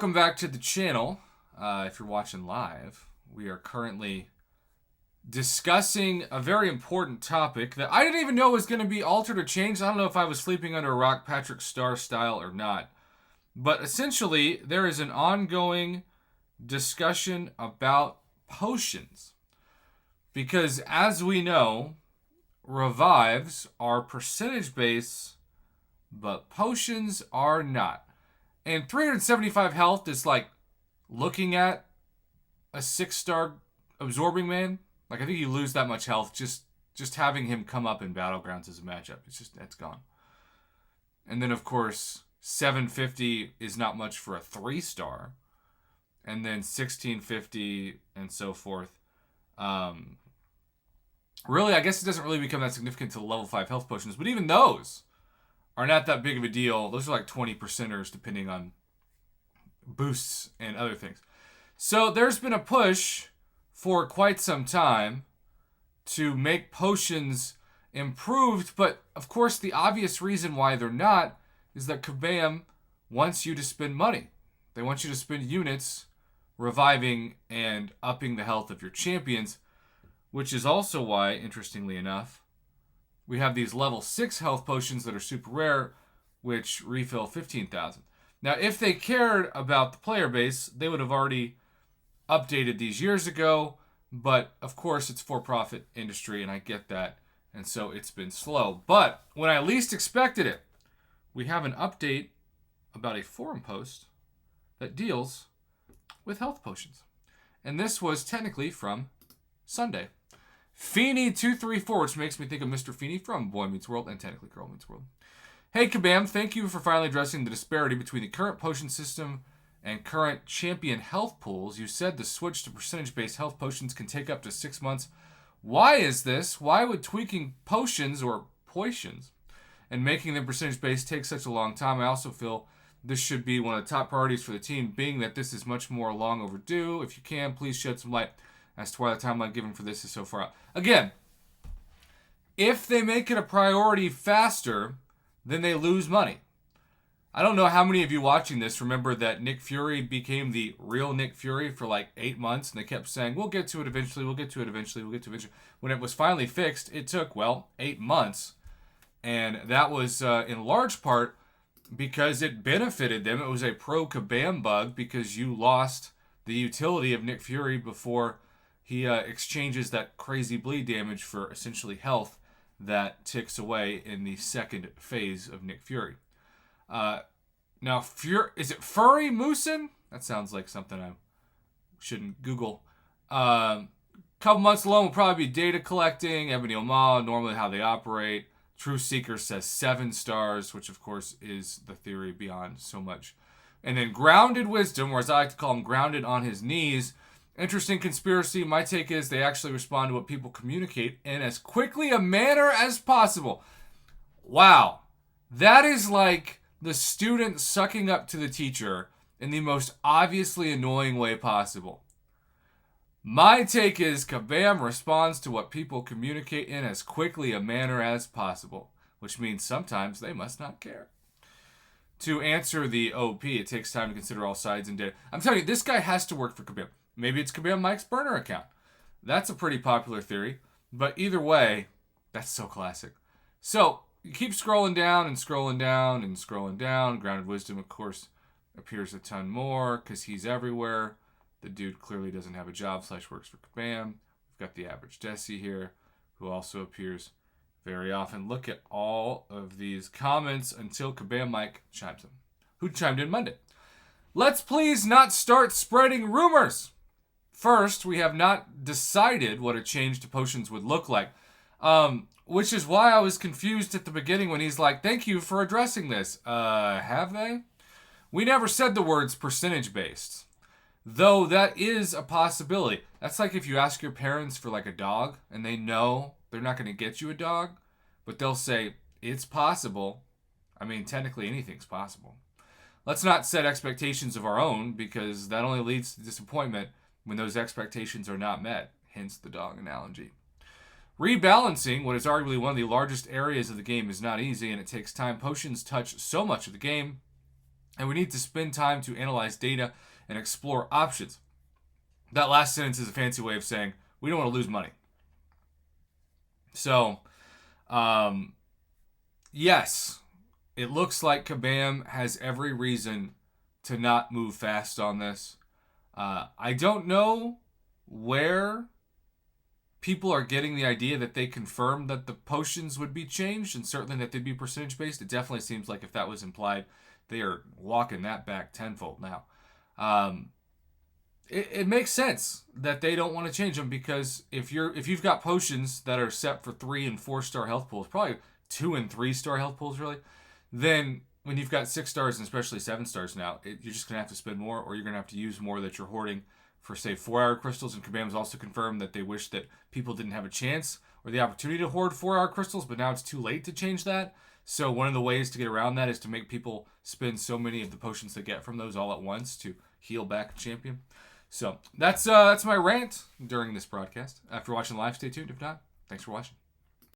Welcome back to the channel. If you're watching live, we are currently discussing a very important topic that I didn't even know was going to be altered or changed. I don't know if I was sleeping under a rock, Patrick Star style or not. But essentially, there is an ongoing discussion about potions. Because as we know, revives are percentage based, but potions are not. And 375 health is like looking at a 6-star absorbing man. Like, I think you lose that much health just having him come up in Battlegrounds as a matchup. It's gone. And then, of course, 750 is not much for a 3-star. And then 1650 and so forth. Really, I guess it doesn't really become that significant to level 5 health potions. But even those are not that big of a deal. Those are like 20%ers depending on boosts and other things. So there's been a push for quite some time to make potions improved, but of course the obvious reason why they're not is that Kabam wants you to spend money. They want you to spend units reviving and upping the health of your champions, which is also why, interestingly enough, we have these level 6 health potions that are super rare, which refill 15,000. Now, if they cared about the player base, they would have already updated these years ago, but of course it's for-profit industry, and I get that, and so it's been slow. But when I least expected it, we have an update about a forum post that deals with health potions. And this was technically from Sunday. Feeny234, which makes me think of Mr. Feeny from Boy Meets World and technically Girl Meets World. Hey Kabam, thank you for finally addressing the disparity between the current potion system and current champion health pools. You said the switch to percentage-based health potions can take up to 6 months. Why is this? Why would tweaking potions or potions and making them percentage-based take such a long time? I also feel this should be one of the top priorities for the team, being that this is much more long overdue. If you can, please shed some light as to why the timeline given for this is so far out. Again, if they make it a priority faster, then they lose money. I don't know how many of you watching this remember that Nick Fury became the real Nick Fury for like 8 months, and they kept saying, we'll get to it eventually, we'll get to it eventually, we'll get to it eventually. When it was finally fixed, it took, 8 months. And that was in large part because it benefited them. It was a pro-Kabam bug because you lost the utility of Nick Fury before he exchanges that crazy bleed damage for essentially health that ticks away in the second phase of Nick Fury. Now, is it Furry Moosin? That sounds like something I shouldn't Google. Couple months alone will probably be data collecting. Ebony Omal, normally how they operate. True Seeker says 7 stars, which of course is the theory beyond so much. And then Grounded Wisdom, or as I like to call him, Grounded on his knees. Interesting conspiracy. My take is they actually respond to what people communicate in as quickly a manner as possible. Wow. That is like the student sucking up to the teacher in the most obviously annoying way possible. My take is Kabam responds to what people communicate in as quickly a manner as possible, which means sometimes they must not care. To answer the OP, it takes time to consider all sides and data. I'm telling you, this guy has to work for Kabam. Maybe it's Kabam Mike's burner account. That's a pretty popular theory. But either way, that's so classic. So, you keep scrolling down and scrolling down and scrolling down. Grounded Wisdom, of course, appears a ton more because he's everywhere. The dude clearly doesn't have a job / works for Kabam. We've got the average Desi here, who also appears very often. Look at all of these comments until Kabam Mike chimes in. Who chimed in Monday? Let's please not start spreading rumors. First, we have not decided what a change to potions would look like. Which is why I was confused at the beginning when he's like, thank you for addressing this. Have they? We never said the words percentage-based. Though that is a possibility. That's like if you ask your parents for like a dog and they know they're not going to get you a dog, but they'll say, it's possible. I mean, technically anything's possible. Let's not set expectations of our own because that only leads to disappointment when those expectations are not met. Hence the dog analogy. Rebalancing what is arguably one of the largest areas of the game is not easy, and it takes time. Potions touch so much of the game, and we need to spend time to analyze data and explore options. That last sentence is a fancy way of saying we don't want to lose money. So, yes, it looks like Kabam has every reason to not move fast on this. I don't know where people are getting the idea that they confirmed that the potions would be changed and certainly that they'd be percentage based. It definitely seems like if that was implied, they are walking that back tenfold now. It makes sense that they don't want to change them, because if you've got potions that are set for 3 and 4 star health pools, probably 2 and 3 star health pools really, then when you've got 6 stars and especially 7 stars now, you're just gonna have to spend more, or you're gonna have to use more that you're hoarding for, say, 4-hour crystals. And Kabam's also confirmed that they wish that people didn't have a chance or the opportunity to hoard 4-hour crystals, but now it's too late to change that. So one of the ways to get around that is to make people spend so many of the potions they get from those all at once to heal back a champion. So that's my rant during this broadcast. After watching live, stay tuned. If not, thanks for watching.